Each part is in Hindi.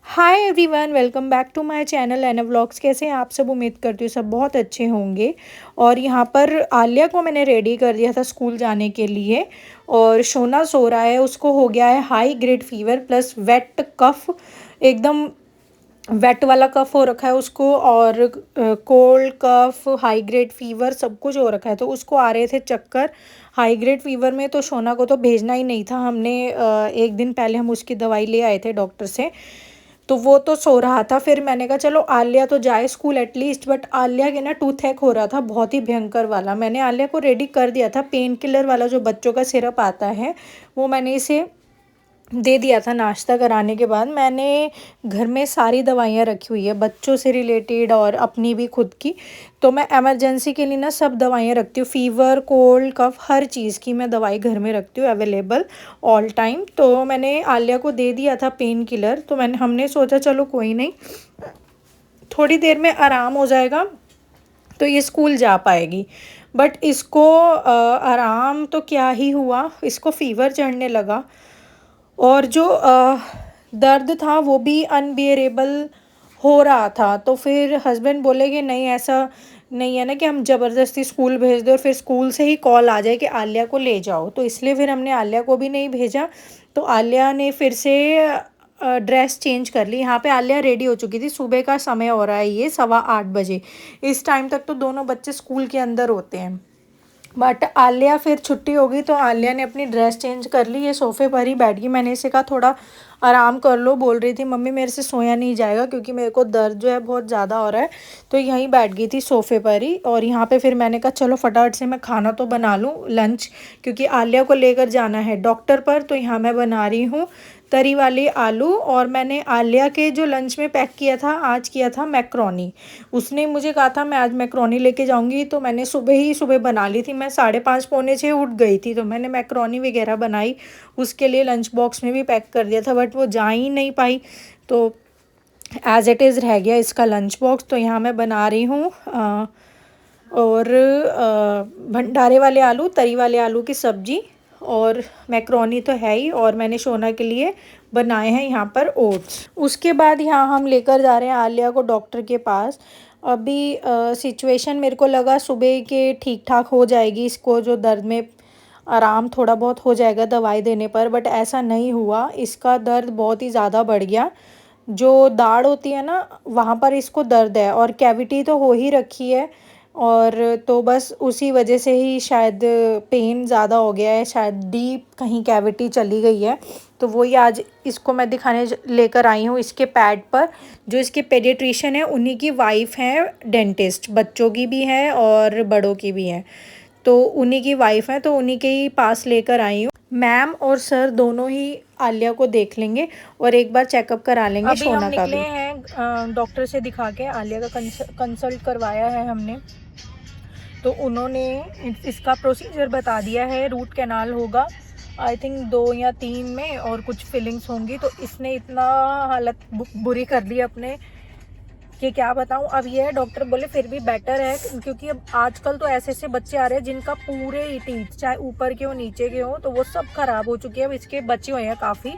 Hi everyone, welcome back to my channel Ana vlogs. कैसे हैं आप सब? उम्मीद करती हूँ सब बहुत अच्छे होंगे। और यहाँ पर आलिया को मैंने रेडी कर दिया था स्कूल जाने के लिए, और शोना सो रहा है। उसको हो गया है high grade fever plus wet cough, एकदम वेट वाला कफ हो रखा है उसको, और cold cough, high grade fever सब कुछ हो रखा है। तो उसको आ रहे थे चक्कर हाई ग्रेड फीवर में। तो शोना को तो भेजना ही नहीं था हमने। एक दिन पहले हम उसकी दवाई ले आए थे डॉक्टर से, तो वो तो सो रहा था। फिर मैंने कहा चलो आलिया तो जाए स्कूल एटलीस्ट। बट आलिया के ना टूथ एक हो रहा था बहुत ही भयंकर वाला। मैंने आलिया को रेडी कर दिया था, पेन किलर वाला जो बच्चों का सिरप आता है वो मैंने इसे दे दिया था। नाश्ता कराने के बाद मैंने घर में सारी दवाइयाँ रखी हुई है बच्चों से रिलेटेड और अपनी भी खुद की। तो मैं इमरजेंसी के लिए ना सब दवाइयाँ रखती हूँ, फीवर कोल्ड कफ हर चीज़ की मैं दवाई घर में रखती हूँ अवेलेबल ऑल टाइम। तो मैंने आलिया को दे दिया था पेन किलर। तो हमने सोचा चलो कोई नहीं, थोड़ी देर में आराम हो जाएगा तो ये स्कूल जा पाएगी। बट इसको आराम तो क्या ही हुआ, इसको फीवर चढ़ने लगा। और जो दर्द था वो भी अनबियरेबल हो रहा था। तो फिर हस्बैंड बोले कि नहीं, ऐसा नहीं है ना कि हम ज़बरदस्ती स्कूल भेज दें और फिर स्कूल से ही कॉल आ जाए कि आलिया को ले जाओ। तो इसलिए फिर हमने आलिया को भी नहीं भेजा। तो आलिया ने फिर से ड्रेस चेंज कर ली। यहाँ पे आलिया रेडी हो चुकी थी। सुबह का समय हो रहा है, ये 8:15 बजे। इस टाइम तक तो दोनों बच्चे स्कूल के अंदर होते हैं। बट आलिया फिर छुट्टी हो गई तो आलिया ने अपनी ड्रेस चेंज कर ली, ये सोफ़े पर ही बैठ गई। मैंने इसे कहा थोड़ा आराम कर लो, बोल रही थी मम्मी मेरे से सोया नहीं जाएगा क्योंकि मेरे को दर्द जो है बहुत ज़्यादा हो रहा है। तो यहीं बैठ गई थी सोफ़े पर ही। और यहाँ पे फिर मैंने कहा चलो फटाफट से मैं खाना तो बना लूँ लंच, क्योंकि आलिया को लेकर जाना है डॉक्टर पर। तो यहाँ मैं बना रही हूँ तरी वाले आलू। और मैंने आलिया के जो लंच में पैक किया था, आज किया था मैक्रोनी। उसने मुझे कहा था मैं आज मैक्रोनी लेके जाऊंगी, तो मैंने सुबह बना ली थी। मैं 5:30 पौने 6 उठ गई थी, तो मैंने मैक्रोनी वगैरह बनाई, उसके लिए लंच बॉक्स में भी पैक कर दिया था। बट वो जा ही नहीं पाई, तो एज़ इट इज़ रह गया इसका लंच बॉक्स। तो यहाँ मैं बना रही हूँ और भंडारे वाले आलू, तरी वाले आलू की सब्ज़ी, और मैक्रोनी तो है ही। और मैंने शोना के लिए बनाए हैं यहाँ पर ओट्स। उसके बाद यहाँ हम लेकर जा रहे हैं आलिया को डॉक्टर के पास। अभी सिचुएशन मेरे को लगा सुबह के ठीक ठाक हो जाएगी, इसको जो दर्द में आराम थोड़ा बहुत हो जाएगा दवाई देने पर। बट ऐसा नहीं हुआ, इसका दर्द बहुत ही ज़्यादा बढ़ गया। जो दाढ़ होती है ना वहाँ पर इसको दर्द है, और कैविटी तो हो ही रखी है। और तो बस उसी वजह से ही शायद पेन ज़्यादा हो गया है, शायद डीप कहीं कैविटी चली गई है। तो वही आज इसको मैं दिखाने लेकर आई हूँ इसके पैड पर। जो इसके पेडियाट्रिशियन है उन्हीं की वाइफ है डेंटिस्ट, बच्चों की भी है और बड़ों की भी है। तो उन्हीं की वाइफ है, तो उन्हीं के ही पास लेकर आई हूँ। मैम और सर दोनों ही आलिया को देख लेंगे और एक बार चेकअप करा लेंगे शोना का भी। अभी हम निकले हैं डॉक्टर से दिखा के, आलिया का कंसल्ट करवाया है हमने। तो उन्होंने इसका प्रोसीजर बता दिया है। रूट कैनाल होगा आई थिंक 2 या 3 में, और कुछ फिलिंग्स होंगी। तो इसने इतना हालत बुरी कर ली अपने कि क्या बताऊं। अब ये है, डॉक्टर बोले फिर भी बेटर है, क्योंकि अब आजकल तो ऐसे ऐसे बच्चे आ रहे हैं जिनका पूरे ही टीथ, चाहे ऊपर के हो नीचे के हो, तो वो सब खराब हो चुके हैं। अब इसके बचे हुए हैं काफ़ी।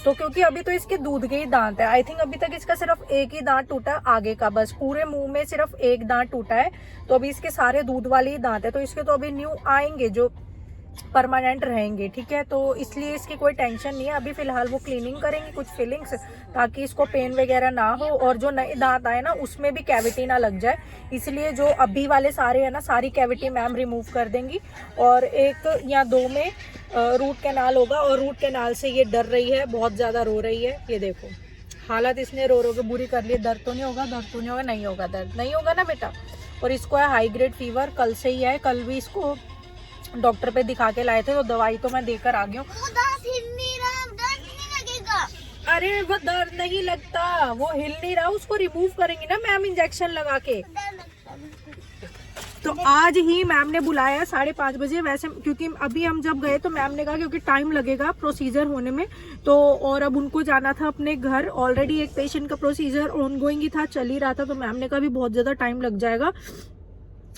तो क्योंकि अभी तो इसके दूध के ही दांत है, आई थिंक अभी तक इसका सिर्फ एक ही दांत टूटा आगे का, बस पूरे मुंह में सिर्फ एक दांत टूटा है। तो अभी इसके सारे दूध वाले ही दांत है। तो इसके तो अभी न्यू आएंगे जो परमानेंट रहेंगे, ठीक है। तो इसलिए इसकी कोई टेंशन नहीं है। अभी फिलहाल वो क्लीनिंग करेंगी कुछ फिलिंग्स, ताकि इसको पेन वगैरह ना हो, और जो नए दांत आए ना उसमें भी कैविटी ना लग जाए। इसलिए जो अभी वाले सारे हैं ना, सारी कैविटी मैम रिमूव कर देंगी, और 1 या 2 में रूट कैनाल होगा। और रूट कैनाल से ये डर रही है, बहुत ज़्यादा रो रही है। ये देखो हालत इसने रो रो के बुरी कर ली। दर्द तो नहीं होगा, दर्द तो नहीं होगा, नहीं होगा, दर्द नहीं होगा ना बेटा। और इसको है हाई ग्रेड फीवर, कल से ही है। कल भी इसको डॉक्टर पे दिखा के लाए थे, तो दवाई तो मैं देकर आ गई हूँ। अरे वो दर्द नहीं लगता, वो हिल नहीं रहा, उसको रिमूव करेंगी ना मैम इंजेक्शन लगा के। तो आज ही मैम ने बुलाया 5:30 बजे। वैसे क्योंकि अभी हम जब गए तो मैम ने कहा क्योंकि टाइम लगेगा प्रोसीजर होने में, तो और अब उनको जाना था अपने घर। ऑलरेडी एक पेशेंट का प्रोसीजर ऑनगोइंग ही था, चल ही रहा था। तो मैम ने कहा भी बहुत ज़्यादा टाइम लग जाएगा,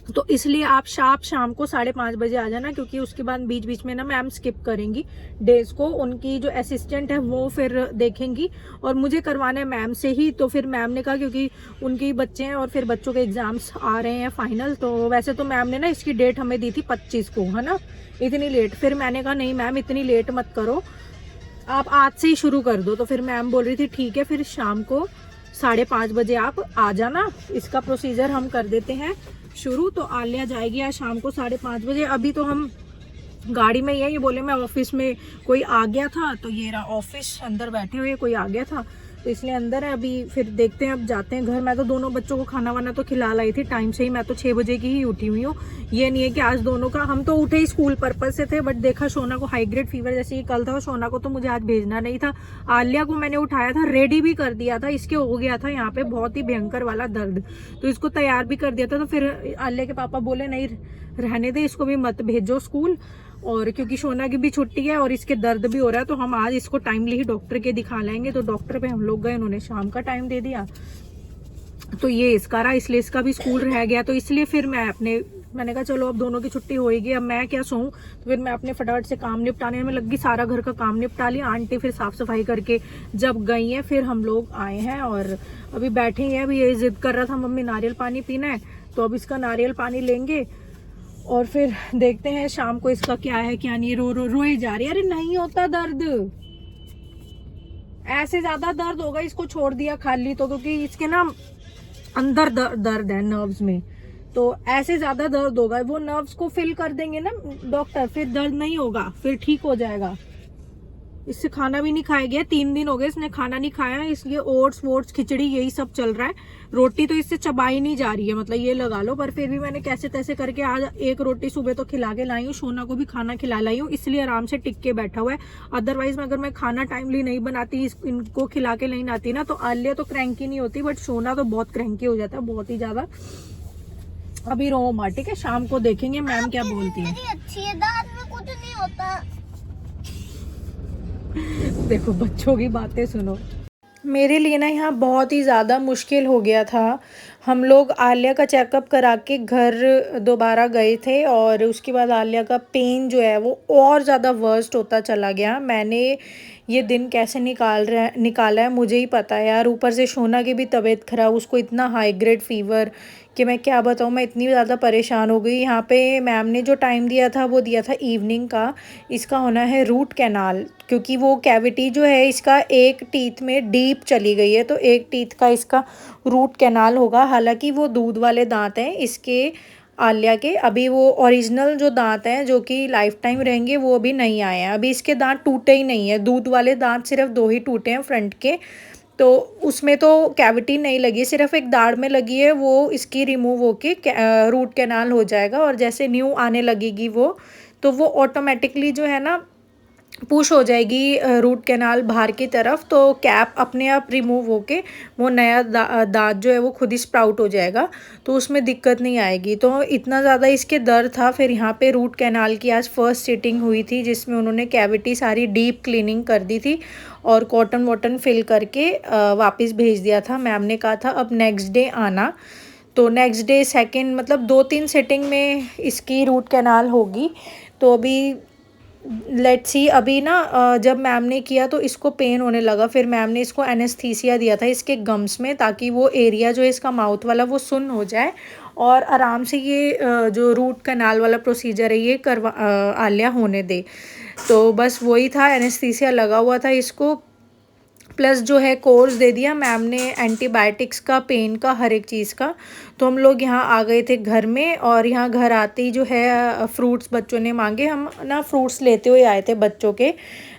तो इसलिए आप शाम को 5:30 बजे आ जाना, क्योंकि उसके बाद बीच बीच में ना मैम स्किप करेंगी डेज को, उनकी जो असिस्टेंट है वो फिर देखेंगी, और मुझे करवाना है मैम से ही। तो फिर मैम ने कहा क्योंकि उनके बच्चे हैं और फिर बच्चों के एग्जाम्स आ रहे हैं फाइनल, तो वैसे तो मैम ने ना इसकी डेट हमें दी थी 25 को, है ना, इतनी लेट। फिर मैंने कहा नहीं मैम इतनी लेट मत करो, आप आज से ही शुरू कर दो। तो फिर मैम बोल रही थी ठीक है, फिर शाम को 5:30 बजे आप आ जाना, इसका प्रोसीजर हम कर देते हैं शुरू। तो आलिया जाएगी आज शाम को 5:30 बजे। अभी तो हम गाड़ी में ये बोले मैं ऑफिस में कोई आ गया था, तो ये रहा ऑफिस, अंदर बैठे हुए कोई आ गया था तो इसलिए अंदर है। अभी फिर देखते हैं, अब जाते हैं घर। मैं तो दोनों बच्चों को खाना वाना तो खिला लाई थी टाइम से ही, मैं तो 6 बजे की ही उठी हुई हूँ। ये नहीं है कि आज दोनों का, हम तो उठे ही स्कूल पर्पज से थे, बट देखा शोना को हाई ग्रेड फीवर जैसे ही कल था, शोना को तो मुझे आज भेजना नहीं था। आलिया को मैंने उठाया था, रेडी भी कर दिया था, इसके हो गया था यहाँ पे बहुत ही भयंकर वाला दर्द, तो इसको तैयार भी कर दिया था। तो फिर आलिया के पापा बोले नहीं रहने दे, इसको भी मत भेजो स्कूल, और क्योंकि शोना की भी छुट्टी है और इसके दर्द भी हो रहा है, तो हम आज इसको टाइमली ही डॉक्टर के दिखा लाएंगे। तो डॉक्टर पे हम लोग गए, उन्होंने शाम का टाइम दे दिया, तो ये इसका रहा, इसलिए इसका भी स्कूल रह गया। तो इसलिए फिर मैंने कहा चलो अब दोनों की छुट्टी होएगी, अब मैं क्या सोऊं। तो फिर मैं अपने फटाफट से काम निपटाने में लगी, सारा घर का काम निपटा लिया। आंटी फिर साफ सफाई करके जब गई है, फिर हम लोग आए हैं और अभी बैठे हैं। अभी ये जिद कर रहा था मम्मी नारियल पानी पीना है, तो अब इसका नारियल पानी लेंगे और फिर देखते हैं शाम को इसका क्या है क्या नहीं। रोए जा रही है, अरे नहीं होता दर्द, ऐसे ज्यादा दर्द होगा इसको छोड़ दिया खाली तो, क्योंकि इसके ना अंदर दर्द है नर्व्स में, तो ऐसे ज्यादा दर्द होगा, वो नर्व्स को फिल कर देंगे ना डॉक्टर, फिर दर्द नहीं होगा, फिर ठीक हो जाएगा। इससे खाना भी नहीं खाया गया, 3 दिन हो गए इसने खाना नहीं खाया, इसलिए ओट्स वोट्स खिचड़ी यही सब चल रहा है। रोटी तो इससे चबाई नहीं जा रही है, मतलब ये लगा लो, पर फिर भी मैंने कैसे तैसे करके आज एक रोटी सुबह तो खिला के लाई हूँ, शोना को भी खाना खिला लाई हूँ, इसलिए आराम से टिक के बैठा हुआ है। अदरवाइज अगर मैं खाना टाइमली नहीं बनाती, इनको खिला के नहीं आती ना, तो आलिया तो क्रैंकी नहीं होती, बट शोना तो बहुत क्रैंकी हो जाता है, बहुत ही ज्यादा। अभी रो माँ, ठीक है, शाम को देखेंगे मैम क्या बोलती है। अच्छी है, दांत में कुछ नहीं होता। देखो बच्चों की बातें सुनो। मेरे लिए ना यहाँ बहुत ही ज़्यादा मुश्किल हो गया था। हम लोग आलिया का चेकअप करा के घर दोबारा गए थे, और उसके बाद आलिया का पेन जो है वो और ज़्यादा वर्स्ट होता चला गया। मैंने ये दिन कैसे निकाला है मुझे ही पता है यार। ऊपर से शोना की भी तबीयत खराब, उसको इतना हाई ग्रेड फीवर कि मैं क्या बताऊँ, मैं इतनी ज़्यादा परेशान हो गई। यहाँ पे मैम ने जो टाइम दिया था वो दिया था इवनिंग का। इसका होना है रूट कैनाल, क्योंकि वो कैविटी जो है इसका एक टीथ में डीप चली गई है, तो एक टीथ का इसका रूट कैनाल होगा। हालांकि वो दूध वाले दांत हैं इसके, आलिया के, अभी वो ओरिजिनल जो दांत हैं जो कि लाइफ टाइम रहेंगे वो अभी नहीं आए हैं। अभी इसके दांत टूटे ही नहीं है, दूध वाले दांत सिर्फ 2 ही टूटे हैं फ्रंट के, तो उसमें तो कैविटी नहीं लगी, सिर्फ एक दाढ़ में लगी है, वो इसकी रिमूव होके रूट कैनाल हो जाएगा। और जैसे न्यू आने लगेगी वो, तो वो ऑटोमेटिकली जो है ना पुश हो जाएगी रूट कैनाल बाहर की तरफ, तो कैप अपने आप रिमूव होके वो नया दांत जो है वो खुद ही स्प्राउट हो जाएगा, तो उसमें दिक्कत नहीं आएगी। तो इतना ज़्यादा इसके दर्द था। फिर यहाँ पे रूट कैनाल की आज फर्स्ट सिटिंग हुई थी, जिसमें उन्होंने कैविटी सारी डीप क्लीनिंग कर दी थी और कॉटन वॉटन फिल करके वापस भेज दिया था। मैम ने कहा था अब नेक्स्ट डे आना, तो नेक्स्ट डे सेकेंड मतलब 2-3 सिटिंग में इसकी रूट कैनाल होगी। तो अभी लेट्स सी। अभी ना जब मैम ने किया तो इसको पेन होने लगा, फिर मैम ने इसको एनेस्थीसिया दिया था इसके गम्स में, ताकि वो एरिया जो है इसका माउथ वाला वो सुन्न हो जाए और आराम से ये जो रूट कैनाल वाला प्रोसीजर है ये आलिया होने दे। तो बस वही था, एनेस्थीसिया लगा हुआ था इसको, प्लस जो है कोर्स दे दिया मैम ने एंटीबायोटिक्स का, पेन का, हर एक चीज़ का। तो हम लोग यहाँ आ गए थे घर में, और यहाँ घर आते ही जो है फ्रूट्स बच्चों ने मांगे, हम ना फ्रूट्स लेते हुए आए थे बच्चों के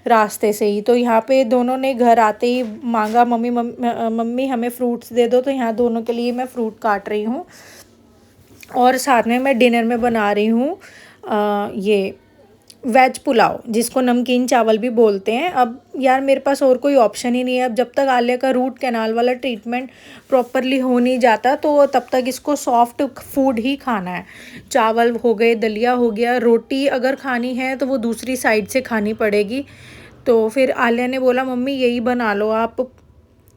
रास्ते से ही, तो यहाँ पे दोनों ने घर आते ही मांगा मम्मी हमें फ्रूट्स दे दो, तो यहाँ दोनों के लिए मैं फ्रूट काट रही हूँ। और साथ में मैं डिनर में बना रही हूँ ये वेज पुलाव, जिसको नमकीन चावल भी बोलते हैं। अब यार मेरे पास और कोई ऑप्शन ही नहीं है, अब जब तक आलिया का रूट कैनाल वाला ट्रीटमेंट प्रॉपरली हो नहीं जाता तो तब तक इसको सॉफ्ट फूड ही खाना है। चावल हो गए, दलिया हो गया, रोटी अगर खानी है तो वो दूसरी साइड से खानी पड़ेगी। तो फिर आलिया ने बोला मम्मी यही बना लो आप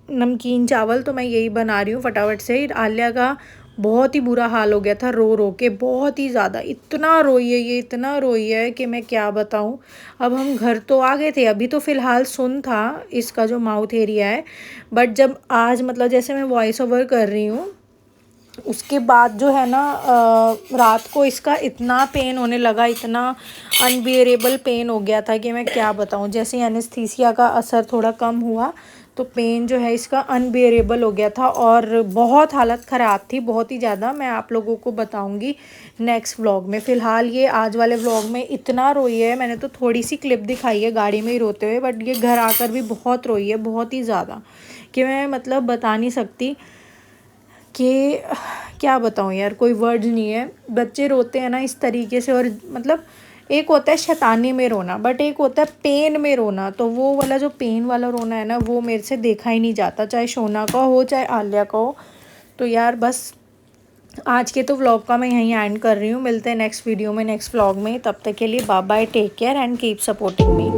नमकीन चावल, तो मैं यही बना रही हूँ फटाफट से। आलिया का बहुत ही बुरा हाल हो गया था रो रो के, बहुत ही ज़्यादा। इतना रोई है ये, इतना रोई है कि मैं क्या बताऊँ। अब हम घर तो आ गए थे, अभी तो फ़िलहाल सुन था इसका जो माउथ एरिया है, बट जब आज मतलब जैसे मैं वॉइस ओवर कर रही हूँ उसके बाद जो है ना रात को इसका इतना पेन होने लगा, इतना अनबियरेबल पेन हो गया था कि मैं क्या बताऊँ। जैसे एनेस्थीसिया का असर थोड़ा कम हुआ तो पेन जो है इसका अनबियरेबल हो गया था और बहुत हालत ख़राब थी, बहुत ही ज़्यादा। मैं आप लोगों को बताऊंगी नेक्स्ट व्लॉग में। फ़िलहाल ये आज वाले व्लॉग में इतना रोई है, मैंने तो थोड़ी सी क्लिप दिखाई है गाड़ी में ही रोते हुए, बट ये घर आकर भी बहुत रोई है, बहुत ही ज़्यादा, कि मैं मतलब बता नहीं सकती कि क्या बताऊँ यार, कोई वर्ड नहीं है। बच्चे रोते हैं ना इस तरीके से, और मतलब एक होता है शैतानी में रोना, बट एक होता है पेन में रोना। तो वो वाला जो पेन वाला रोना है ना, वो मेरे से देखा ही नहीं जाता, चाहे शोना का हो चाहे आलिया का हो। तो यार बस आज के तो व्लॉग का मैं यहीं एंड कर रही हूँ। मिलते हैं नेक्स्ट वीडियो में, नेक्स्ट व्लॉग में। तब तक के लिए bye bye, take care and keep supporting me.